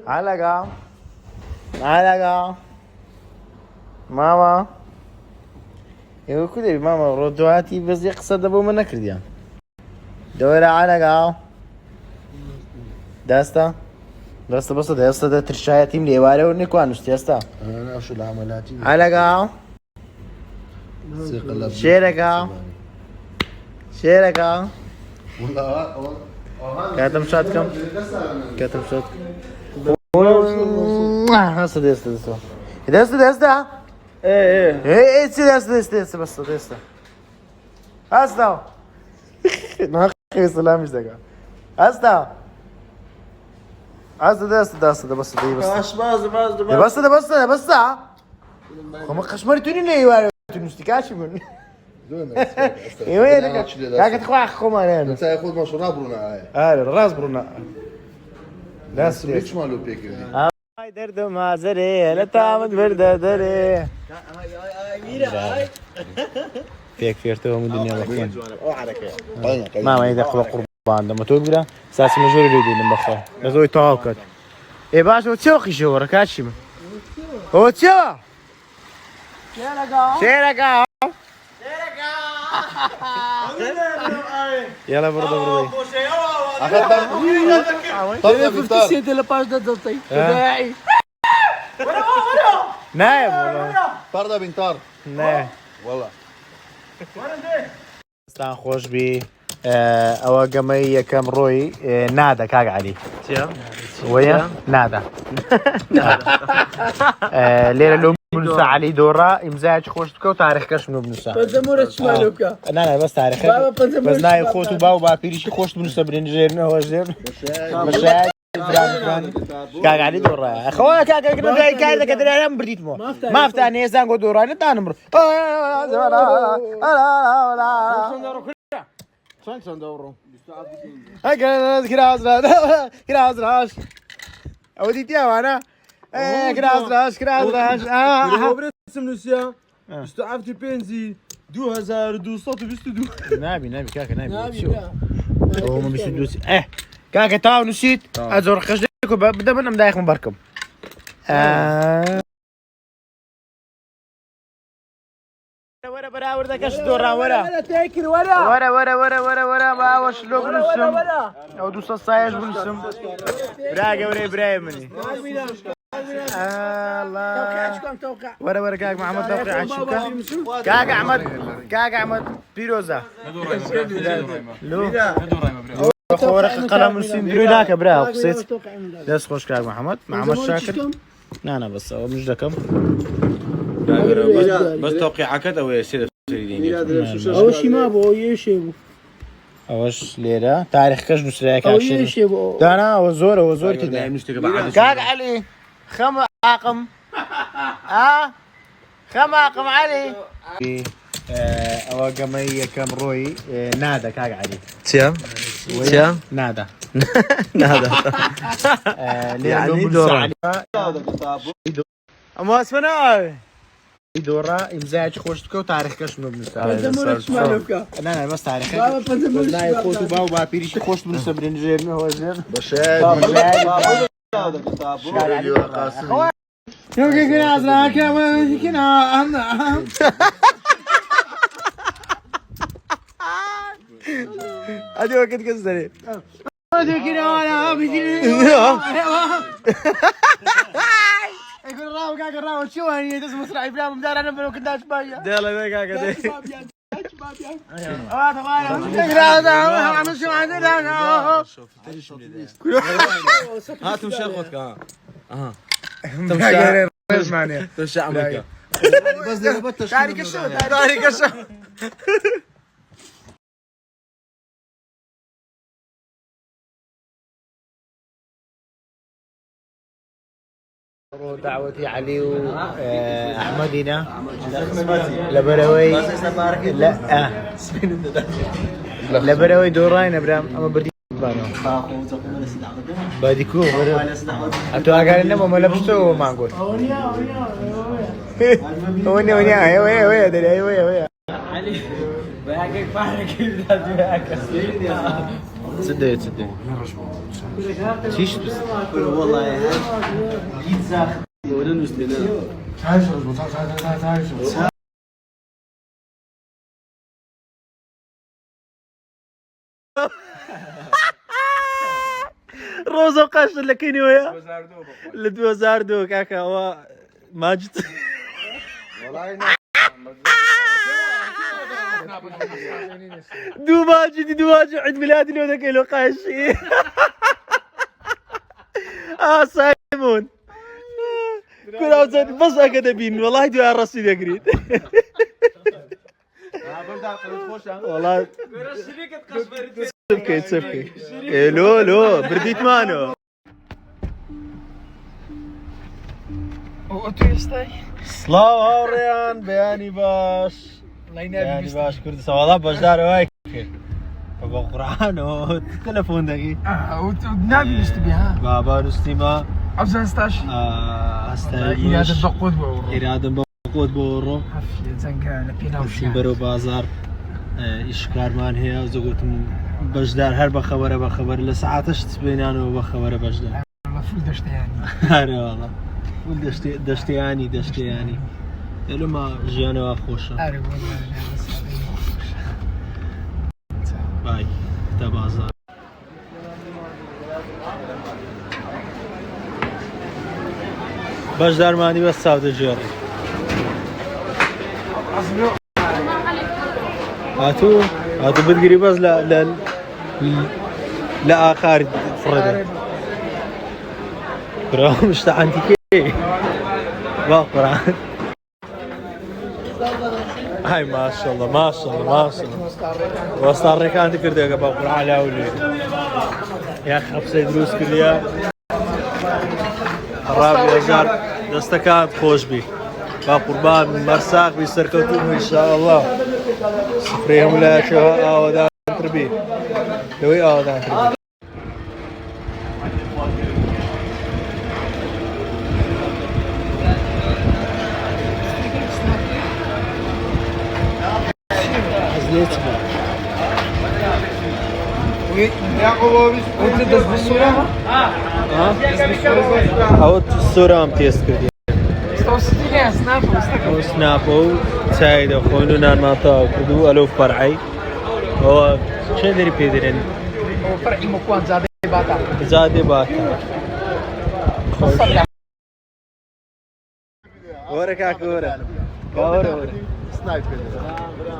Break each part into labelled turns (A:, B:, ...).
A: علقة علقة ماما يقول كذا ماما ردواتي بس يقصد أبو من نكرديان دورة علقة داستا داستا بس داستا ده ترشاية تيم ليواري ونكوانوش داستا
B: أنا شو العملاتي
A: علقة شيركة شيركة
B: والله
A: كاتم شاتكم كاتم شاتكم هسه داستا داستا داستا داستا ايه داستا داستا بس داستا هسه ما خي سلام مش دقا هسه هسه داستا بس دي بس بس خم خشمري توني ليه وارد تنستكاشي من ايوه ده كاك تخوا خم انا
B: انت ياخذ مشروع برونا
A: الراس برونا
B: ناس ليش مالو بيكر
A: هاي درد ما زري لا تعمد برده دري فيك فيرتو من الدنيا لكن ما يدخل قربان لما تقول اساس مجور اللي مخه لازم يتوكل ايه باش وتشوخي شو ركاشي هو تشوا شيركا يلا برضه
B: اخذت
C: della pagina del dai.
A: نايم والله
B: فرده بنتار
A: نايم
B: والله
A: استان خوش بي او قمي كم روي نادا كاق علي ويا نادا ليلة لو بنسا علي دورا امزاج خوش بكو تاريخ كاش منو بنسا
C: Pensamores maluca.
A: لا بس تاريخ بس ناي خوتو باو بابيريشي خوش بنسا برينجيرنا هو جير مشاهد كاق علي دورا اخويا كاق كنا داي كايدا كدري انا برديتمو ما فتاني زانغو دورا نتا نمر
B: شلون ندوروا
A: هكذا كراز راش اوديتي وانا كراز راش
C: برسم نسيا استعفت بنزي 2222
A: نبي كاكا نبي شو هو ما بيسدوس كاكا تاو نسيت ازور خشدك بدا من مدايخ مبركم ورا براور ذاك اش دورا
C: ولا تاكل ولا
A: ورا ما واش لو بنسم او دوس الصايج بنسم براقه ورا ابراهيمني الله
C: توقع
A: ورا كاك محمد توقع على الشبكه كاك احمد بيروزا لو خورق قلم نسيم بريلاك برا قصيت داس خوش كاك محمد شاكر لا بس هو مش دكم
D: بس توقيعك او سيده
C: او شي ما بو يشيبو
A: اوش ليرة تاريخ كاش نسراك
C: او
A: عشرين
C: يشيبو
A: دانا وزور كده كاك علي خماقم خماقم علي او قمي كم روي نادا كاك علي
D: تيام
A: نادا
D: يعني دورة
A: اما اسمنا دورة امزاج خوش بكو تاريخ كاش منو بنسا
C: Pensamores maluca.
A: لا بس تاريخ
C: Pensamores
A: لا يخوتو باو بابيريشي خوش بنسا برينجيرنا هو جير
B: بشاد
A: يوكي كنا أزراك كنا أنا هذه وقت كسري هذه كنا أنا يقول راو كاك راو شو هني تسمع مسرح إبراهيم مدار أنا بلو كنتاش بايا
D: ديلا ذا كاكا دي هاتم شاخوتك ها تمشي عمرك
B: بس
A: تاريخ الشو دعوتي علي وأحمد هنا لبروي لبروي دورين ابراهيم اما بردي بانو باديكو اتو اغارنا ما لبسو ما نقول وني ايوه دري ايوه
C: علي بهاك بارك كذا
A: تصدق چیش والله بيتزا ولا نستنا روزو قاش لكيني ويا ل2002 كاكا هو ماجد دو ماجد عيد ميلادي لو ذاك له قاشي سايمون كل أوزان بس أكاديمين والله دو الرصيد يا قريد والله سبكي لو برديت مانو سلاو هوريان بياني باش كردستان والله باش دار هاي بابا قرآن والتلفون دقيق
C: نابي نستبي ها
A: بابا نستيما
C: عفزان ستاش إرادة بقود بورو
A: إرادة بقود بورو
C: حفية زنقانة بينا وشان
A: برو بازار إشكارمان هي وزقوتم بجدار هر بخبر لساعاتش تبينانو بخبر بجدار
C: والله فول دشتياني
A: هاري والله فول دشتياني إلو ما جيانا خوشة
C: هاري والله
A: باي تا بازار بجدار ماني بس ساوت جيري هاتو بتقري بس لا آخر فرده قرآن مش تعنتي كي قرآن هاي ما شاء الله وصار كانت كردة قبل قرآن على أولي يا أخي حبسي دروس كليا الرابع وزار دستكات خوش بي قربان مرساق بيسركتوهم إن شاء الله سفريهم لا شو آودان تربي لوي آودان تربي
C: وانت دز بالصورة
A: أو الصورة أم تيسكر
C: استوصلي
A: سنابو سايد خوينو نان ماتا كدو ألوف فرعي هو شو دري بيدرين
C: هو فرعي مكوان
A: زادي باتا ورا كاكورا
B: سنايبر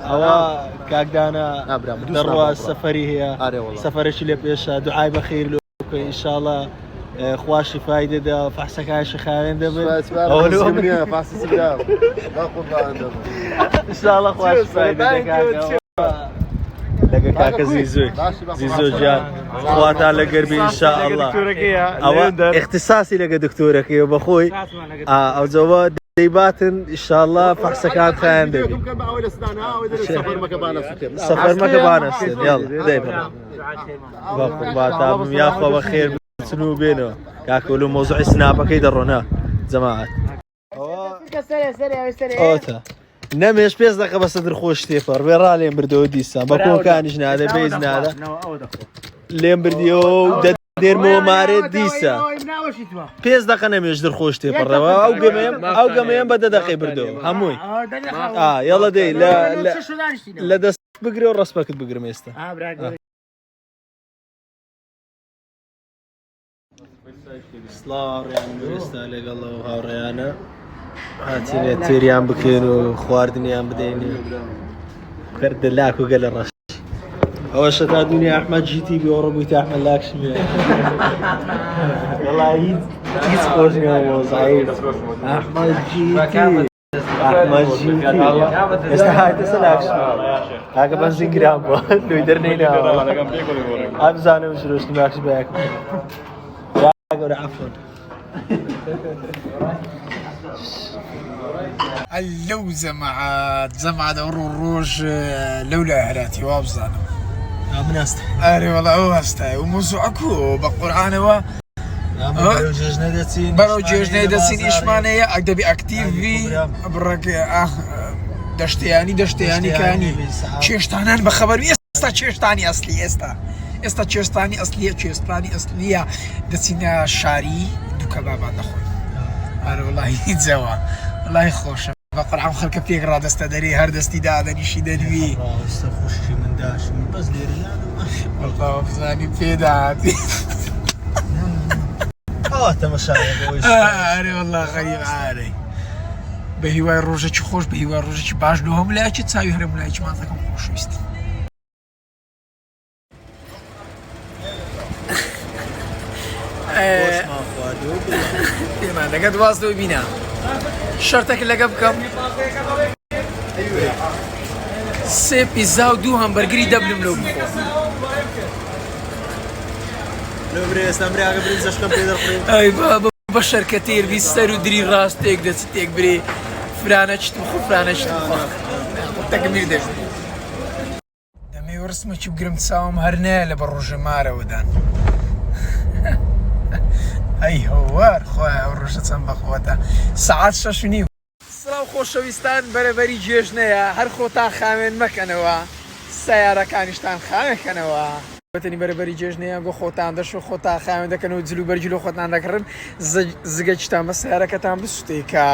A: أوا كاكدانا دروا السفري هي سفرش اللي بيش دعاء بخير له إن شاء الله خواشي فايدة ده فحصك هاي شخالين ده
B: أولو فحص السجار
A: إن شاء الله خواشي فايدة ده لقى كاكا زيزو جان خواتها لقربي إن شاء الله أوا اختصاصي لقى دكتورك يا بخوي أو زواد ديباتن إن شاء الله فحصك خاين ده سفر مكبانا ستين يلا ديبر باكو باتام ياخو بخير سنو بينه كاكولو موضوع سناب أكيد الرنا جماعة أوتا نمش بيز دقة بس أدر خوش تيفر بيرالين بردو ديسا بكون كانش نادا بيز نادا لين برديو دير مو مارد ديسا بيز دقة نمش در خوش تيفر أو قميم بدا دقي بردو هموي يلا دي لا دست بقري والراس باكت بقري ميستا سلار يعني مستهلك الله وهوريانا هاتيني تيريان بكينو خواردنيان بديني فرد لاك وقال الرش أول شيء تادوني أحمد جي تي بي وربيتي أحمد لاكش مياه والله يتسقوشني هو صعيد أحمد جي تي استحاي تسلاكش هاكا بنزين جرام لو يدرنينا أبزاني مشروش نماكش باك عفوا
C: اللوزة مع جماعة الروج لولا هلاتي وابزانا
A: مناست
C: أري والله هو استاي وموسوعكو بقرآن هو برو جوجنا دسين إشمانية أكدبي أكتيفي برك دشتياني كاني چشتانان بخبر استا چشتاني أصلي استا ئێستا کوێستانی ئەسلیە کوێستانی ئەسلیە دەچینە شاری دوو کەبابان دەخۆین ئەرە وەڵاهی جەوە وەڵاهی خۆشە بە قورعان خەڵکە پێک ڕادەستە دەرێ هەر دەستی دادەنیشی دەنوی
A: ڕاستە خوشی من داشم بەس لێرە
C: وەڵڵا بزانی پێداهاتی ئەرێ وەڵڵا غەریب ئارەی بە هیوای ڕۆژێکی خۆش بە هیوای ڕۆژێکی باش لە هەم لایەکی چاوی هەرم لایەکی مازەکەم خۆشویستی پێمان دەگەت واستەوە بینە شەرتێک لەگە بکەم سێ پیزا و دوو هەمبەرگری دەبلم لەو بخۆ ئەی بە شەرکەتێر بی سەر و دری ڕاستێک دەچتێک برێ فرانە چتم خۆ فرانە چتم خۆ تەکمیر دەست دەمێ ڕسمەکی بگرم چاوم هەر نایە لە بە ڕۆژەمارەوەدان ئەی هەوار خۆی ئەو ڕۆژە چەند بەخۆتە سەعات 6:30 سڵاو خۆشەویستان بەرەبەری جێژنەیە هەر خۆتان خاوێن مەکەنەوە سەیارەکانیشتان خاوێنکەنەوە بەتەنی بەرەبەری جێژنەیە گۆ خۆتان دەش و خۆتان خاوێن دەکەنەوە جلو بەرجلو خۆتان دەکڕن زگەچتان بە سیارەکەتان بسووتێ کە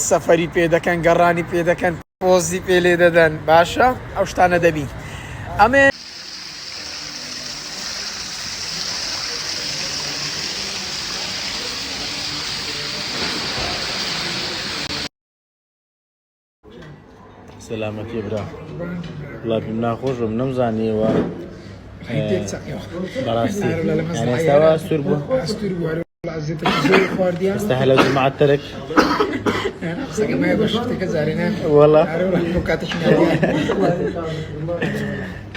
C: سەفەری پێ دەکەن گەڕانی پێ دەکەن پۆزی پێ لێ دەدەن باشە ئەو شتانە دەبین ئەمێ
A: سلامەتی برا وڵا پێم ناخۆش بم نەمزانیەوە بەڕاستی یان ئێستاوە ئەستور بووە ئێستا هەلە جمعەتەرێک وەڵا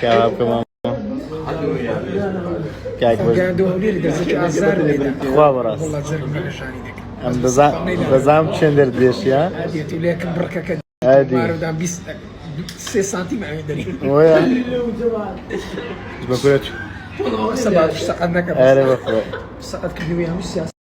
A: کاوا بکەم خوا بەڕاست ئەم دەزام چێن دەردێشیە
C: ئادی 3 سانتیم ئەوێ دەری
A: وەیە بەکوێت
C: سەبات سەقەت نەکەم
A: ئەرێ بەخۆ
C: سەقەت کردنەوەی هەموو سیاست